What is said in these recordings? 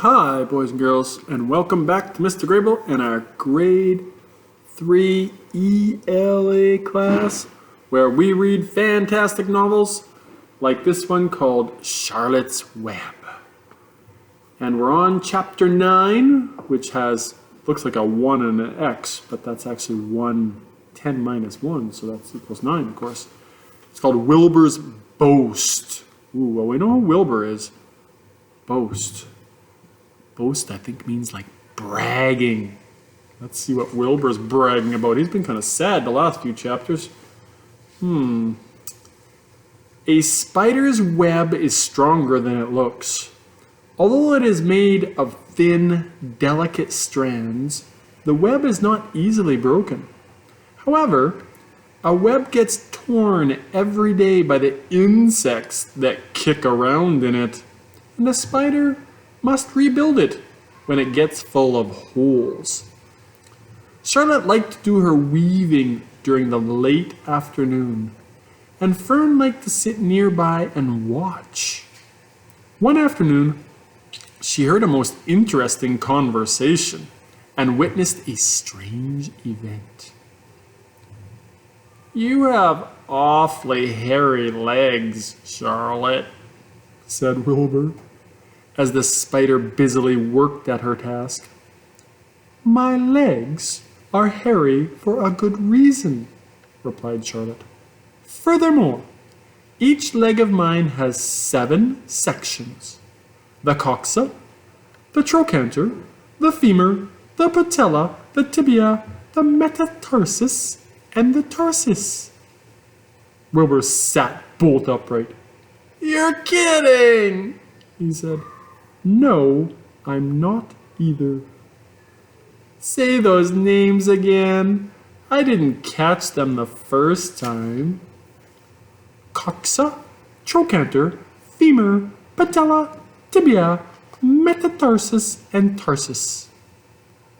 Hi, boys and girls, and welcome back to Mr. Grable and our Grade 3 ELA class, where we read fantastic novels like this one called Charlotte's Web. And we're on Chapter 9, which looks like a 1 and an X, but that's actually 10 minus 1, so that's equals 9, of course. It's called Wilbur's Boast. Ooh, well, we know who Wilbur is. Boast. Boast, I think, means like bragging. Let's see what Wilbur's bragging about. He's been kind of sad the last few chapters. A spider's web is stronger than it looks. Although it is made of thin, delicate strands, the web is not easily broken. However, a web gets torn every day by the insects that kick around in it, and the spider must rebuild it when it gets full of holes. Charlotte liked to do her weaving during the late afternoon, and Fern liked to sit nearby and watch. One afternoon, she heard a most interesting conversation and witnessed a strange event. "You have awfully hairy legs, Charlotte," said Wilbur, as the spider busily worked at her task. "My legs are hairy for a good reason," replied Charlotte. "Furthermore, each leg of mine has 7 sections. The coxa, the trochanter, the femur, the patella, the tibia, the metatarsus, and the tarsus." Wilbur sat bolt upright. "You're kidding," he said. "No, I'm not either." "Say those names again. I didn't catch them the first time." "Coxa, trochanter, femur, patella, tibia, metatarsus, and tarsus."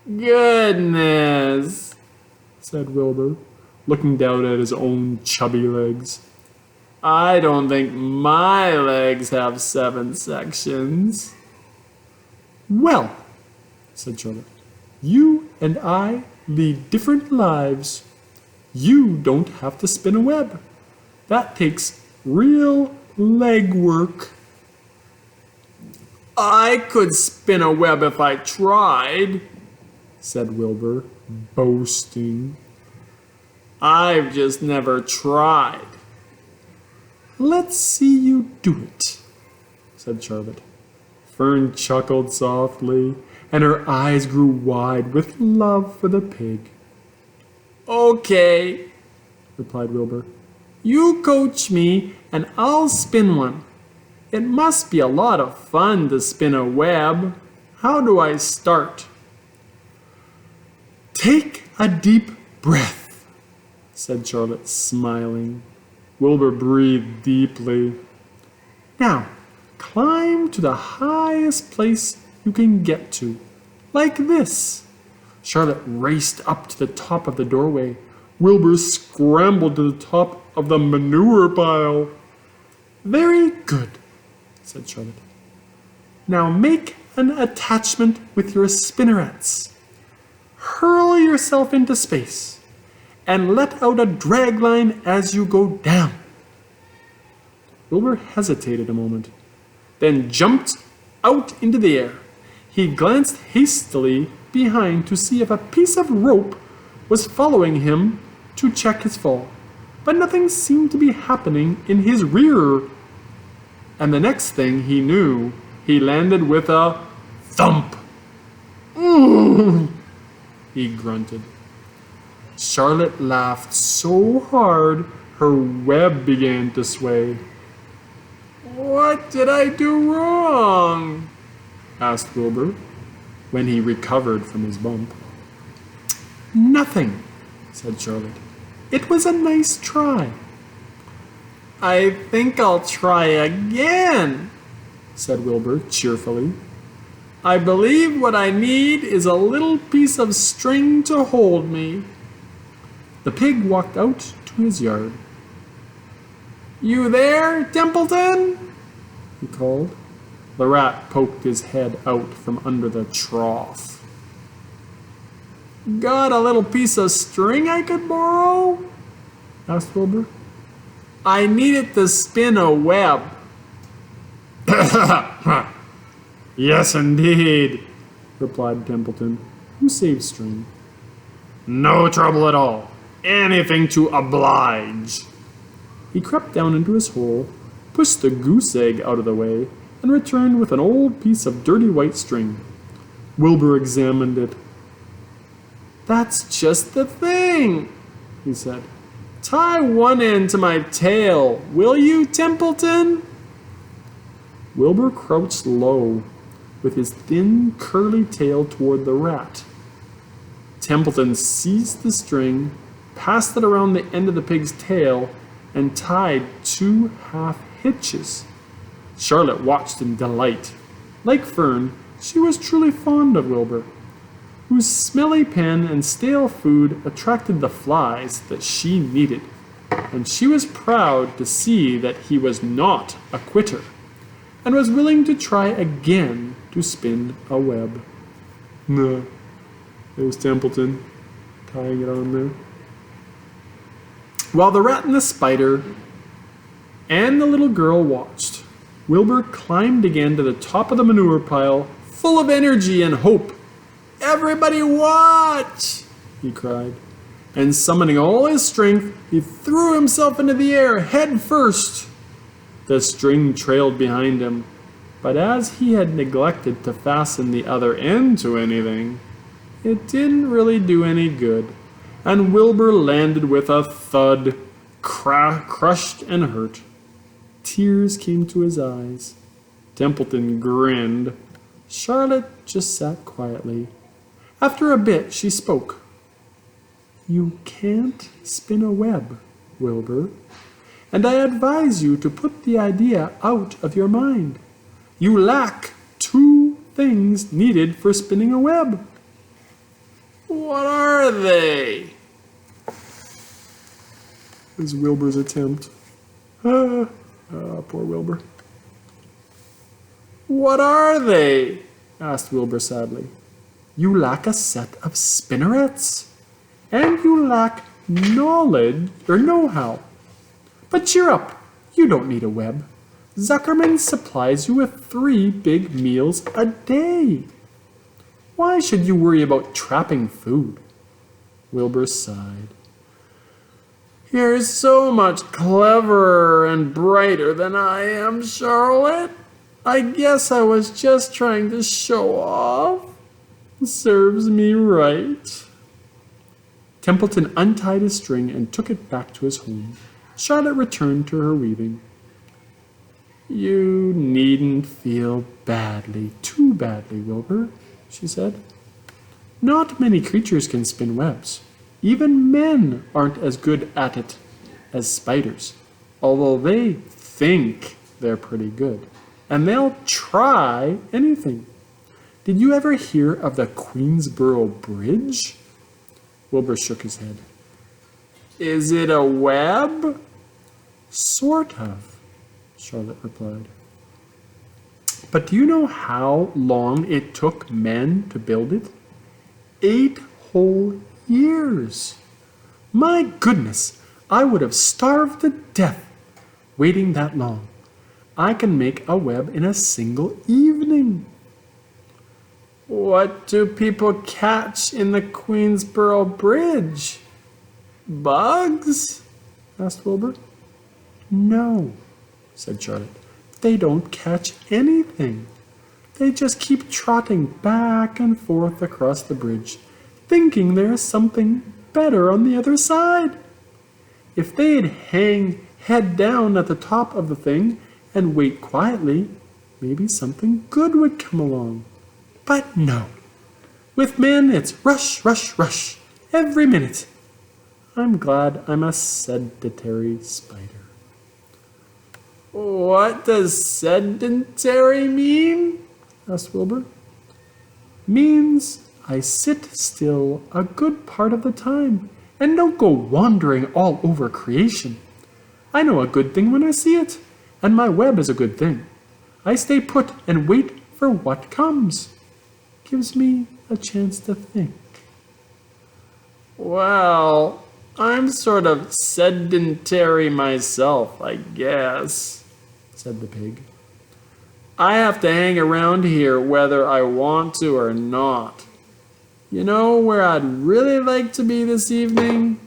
"Goodness," said Wilbur, looking down at his own chubby legs. "I don't think my legs have 7 sections." "Well," said Charlotte, "you and I lead different lives. You don't have to spin a web. That takes real leg work." "I could spin a web if I tried," said Wilbur, boasting. "I've just never tried." "Let's see you do it," said Charlotte. Fern chuckled softly, and her eyes grew wide with love for the pig. "Okay," replied Wilbur. "You coach me, and I'll spin one. It must be a lot of fun to spin a web. How do I start?" "Take a deep breath," said Charlotte, smiling. Wilbur breathed deeply. "Now, climb to the highest place you can get to, like this." Charlotte raced up to the top of the doorway. Wilbur scrambled to the top of the manure pile. "Very good," said Charlotte. "Now make an attachment with your spinnerets. Hurl yourself into space and let out a drag line as you go down." Wilbur hesitated a moment, then jumped out into the air. He glanced hastily behind to see if a piece of rope was following him to check his fall, but nothing seemed to be happening in his rear. And the next thing he knew, he landed with a thump. "Ooh!" he grunted. Charlotte laughed so hard her web began to sway. "What did I do wrong?" asked Wilbur, when he recovered from his bump. "Nothing," said Charlotte. "It was a nice try." "I think I'll try again," said Wilbur cheerfully. "I believe what I need is a little piece of string to hold me." The pig walked out to his yard. "You there, Templeton?" he called. The rat poked his head out from under the trough. "Got a little piece of string I could borrow?" asked Wilbur. "I need it to spin a web." "Yes, indeed," replied Templeton, who saved string. "No trouble at all. Anything to oblige." He crept down into his hole, pushed the goose egg out of the way, and returned with an old piece of dirty white string. Wilbur examined it. "That's just the thing," he said. "Tie one end to my tail, will you, Templeton?" Wilbur crouched low, with his thin, curly tail toward the rat. Templeton seized the string, passed it around the end of the pig's tail, and tied 2 half hitches. Charlotte watched in delight. Like Fern, she was truly fond of Wilbur, whose smelly pen and stale food attracted the flies that she needed, and she was proud to see that he was not a quitter, and was willing to try again to spin a web. No, there's Templeton, tying it on there. While the rat and the spider and the little girl watched, Wilbur climbed again to the top of the manure pile, full of energy and hope. "Everybody watch!" he cried, and summoning all his strength, he threw himself into the air head first. The string trailed behind him, but as he had neglected to fasten the other end to anything, it didn't really do any good, and Wilbur landed with a thud, crushed and hurt. Tears came to his eyes. Templeton grinned. Charlotte just sat quietly. After a bit, she spoke. "You can't spin a web, Wilbur, and I advise you to put the idea out of your mind. You lack 2 things needed for spinning a web." "What are they?" was Wilbur's attempt. Poor Wilbur. "What are they?" asked Wilbur sadly. "You lack a set of spinnerets, and you lack knowledge or know-how. But cheer up, you don't need a web. Zuckerman supplies you with 3 big meals a day. Why should you worry about trapping food?" Wilbur sighed. "You're so much cleverer and brighter than I am, Charlotte. I guess I was just trying to show off. Serves me right." Templeton untied his string and took it back to his home. Charlotte returned to her weaving. "You needn't feel too badly, Wilbur," she said. "Not many creatures can spin webs. Even men aren't as good at it as spiders, although they think they're pretty good, and they'll try anything. Did you ever hear of the Queensboro Bridge?" Wilbur shook his head. "Is it a web?" "Sort of," Charlotte replied. "But do you know how long it took men to build it? 8 whole years. My goodness, I would have starved to death waiting that long. I can make a web in a single evening." "What do people catch in the Queensboro Bridge? Bugs?" asked Wilbur. "No," said Charlotte. "They don't catch anything. They just keep trotting back and forth across the bridge, thinking there's something better on the other side. If they'd hang head down at the top of the thing and wait quietly, maybe something good would come along. But no. With men, it's rush, rush, rush, every minute. I'm glad I'm a sedentary spider." "What does sedentary mean?" asked Wilbur. "Means I sit still a good part of the time and don't go wandering all over creation. I know a good thing when I see it, and my web is a good thing. I stay put and wait for what comes. Gives me a chance to think. Well, I'm sort of sedentary myself, I guess, said the pig. I have to hang around here whether I want to or not. You know where I'd really like to be this evening?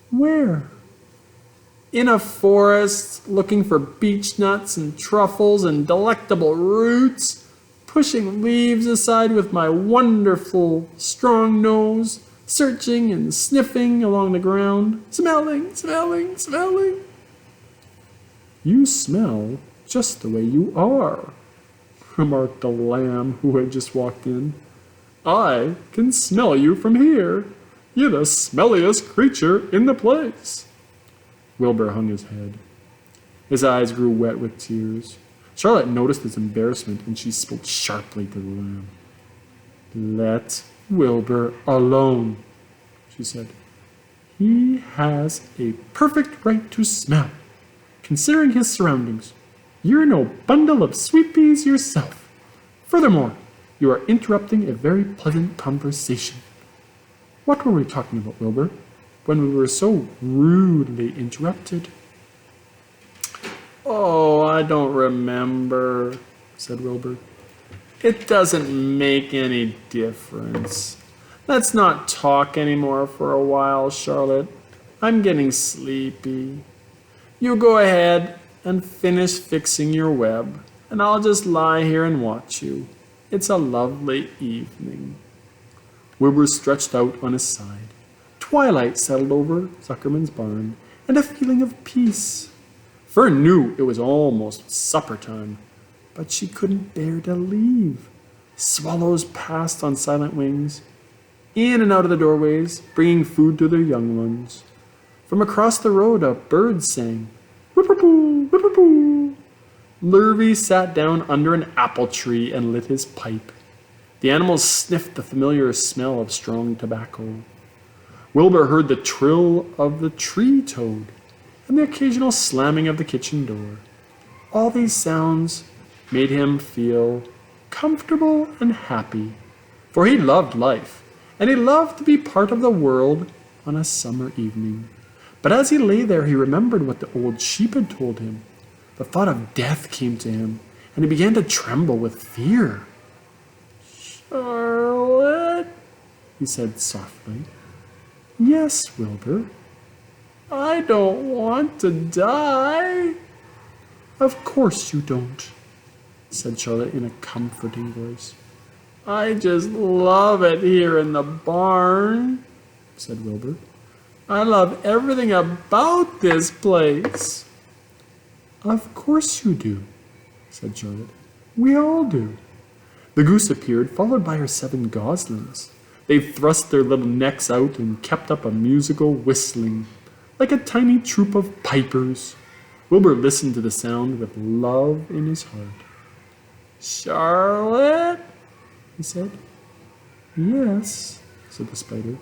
Where? In a forest, looking for beech nuts and truffles and delectable roots, pushing leaves aside with my wonderful strong nose, searching and sniffing along the ground, smelling, smelling, smelling. You smell just the way you are, remarked the lamb who had just walked in. I can smell you from here. You're the smelliest creature in the place. Wilbur hung his head. His eyes grew wet with tears. Charlotte noticed his embarrassment, and she spoke sharply to the lamb. Let Wilbur alone, she said. He has a perfect right to smell, considering his surroundings. You're no bundle of sweet peas yourself. Furthermore, you are interrupting a very pleasant conversation. What were we talking about, Wilbur, when we were so rudely interrupted? Oh, I don't remember, said Wilbur. It doesn't make any difference. Let's not talk anymore for a while, Charlotte. I'm getting sleepy. You go ahead and finish fixing your web, and I'll just lie here and watch you. It's a lovely evening. Wilbur stretched out on his side. Twilight settled over Zuckerman's barn, and a feeling of peace. Fern knew it was almost supper time, but she couldn't bear to leave. Swallows passed on silent wings, in and out of the doorways, bringing food to their young ones. From across the road, a bird sang, whip-a-poo, whip-a-poo. Lurvy sat down under an apple tree and lit his pipe. The animals sniffed the familiar smell of strong tobacco. Wilbur heard the trill of the tree toad and the occasional slamming of the kitchen door. All these sounds made him feel comfortable and happy, for he loved life, and he loved to be part of the world on a summer evening. But as he lay there, he remembered what the old sheep had told him. The thought of death came to him, and he began to tremble with fear. Charlotte, he said softly. Yes, Wilbur. I don't want to die. Of course you don't, said Charlotte in a comforting voice. I just love it here in the barn, said Wilbur. I love everything about this place. Of course you do, said Charlotte. We all do. The goose appeared, followed by her 7 goslings. They thrust their little necks out and kept up a musical whistling, like a tiny troop of pipers. Wilbur listened to the sound with love in his heart. Charlotte, he said. Yes, said the spider.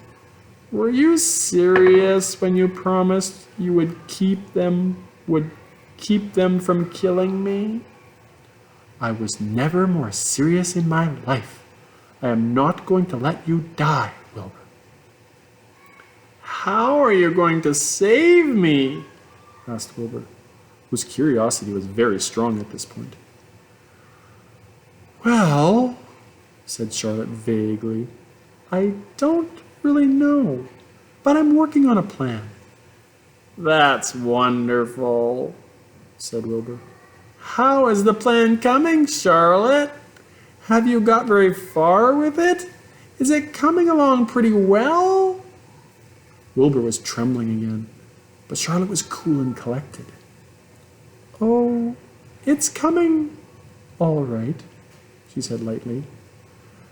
Were you serious when you promised you would keep them from killing me? I was never more serious in my life. I am not going to let you die, Wilbur. How are you going to save me? Asked Wilbur, whose curiosity was very strong at this point. Well, said Charlotte vaguely, I don't really know, but I'm working on a plan. That's wonderful, said Wilbur. How is the plan coming, Charlotte? Have you got very far with it? Is it coming along pretty well? Wilbur was trembling again, but Charlotte was cool and collected. Oh, it's coming all right, she said lightly.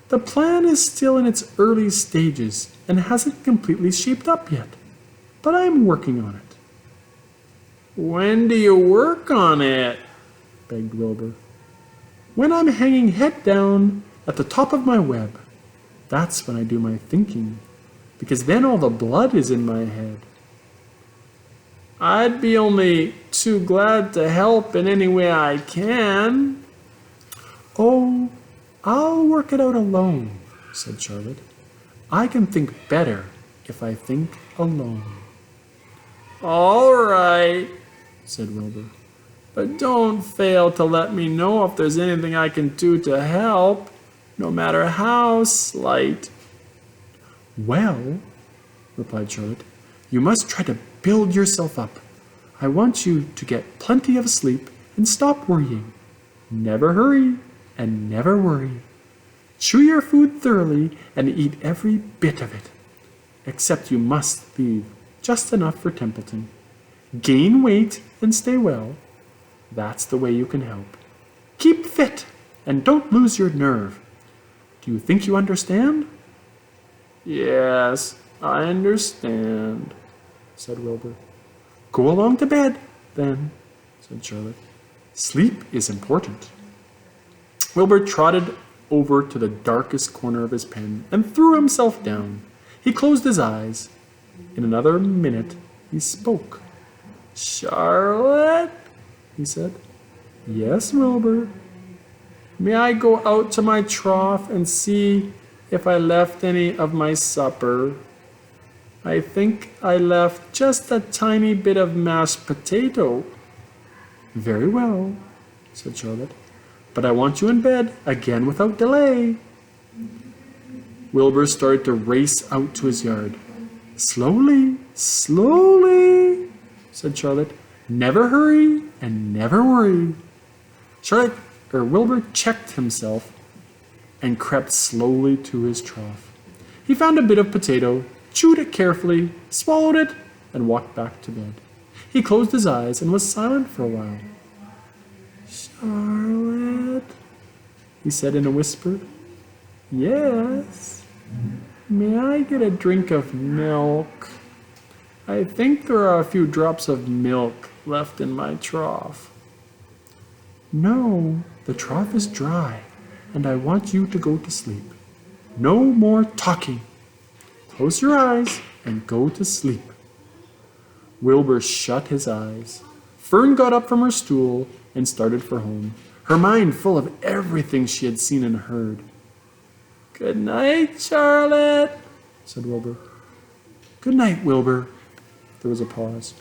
The plan is still in its early stages and hasn't completely shaped up yet, but I'm working on it. When do you work on it? Begged Wilbur. When I'm hanging head down at the top of my web. That's when I do my thinking, because then all the blood is in my head. I'd be only too glad to help in any way I can. Oh, I'll work it out alone, said Charlotte. I can think better if I think alone. All right, said Wilbur. But don't fail to let me know if there's anything I can do to help, no matter how slight. Well, replied Charlotte, you must try to build yourself up. I want you to get plenty of sleep and stop worrying. Never hurry and never worry. Chew your food thoroughly and eat every bit of it, except you must leave just enough for Templeton. Gain weight and stay well. That's the way you can help. Keep fit and don't lose your nerve. Do you think you understand? Yes, I understand, said Wilbur. Go along to bed, then, said Charlotte. Sleep is important. Wilbur trotted over to the darkest corner of his pen and threw himself down. He closed his eyes. In another minute, he spoke. Charlotte, he said. Yes, Wilbur. May I go out to my trough and see if I left any of my supper? I think I left just a tiny bit of mashed potato. Very well, said Charlotte. But I want you in bed again without delay. Wilbur started to race out to his yard. Slowly, slowly, said Charlotte. Never hurry and never worry. Wilbur checked himself and crept slowly to his trough. He found a bit of potato, chewed it carefully, swallowed it, and walked back to bed. He closed his eyes and was silent for a while. Charlotte, he said in a whisper. Yes. May I get a drink of milk? I think there are a few drops of milk left in my trough. No, the trough is dry, and I want you to go to sleep. No more talking. Close your eyes and go to sleep. Wilbur shut his eyes. Fern got up from her stool and started for home, her mind full of everything she had seen and heard. Good night, Charlotte, said Wilbur. Good night, Wilbur. There was a pause.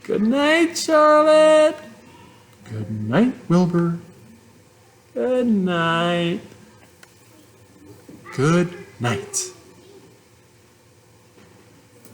Good night, Charlotte. Good night, Wilbur. Good night. Good night.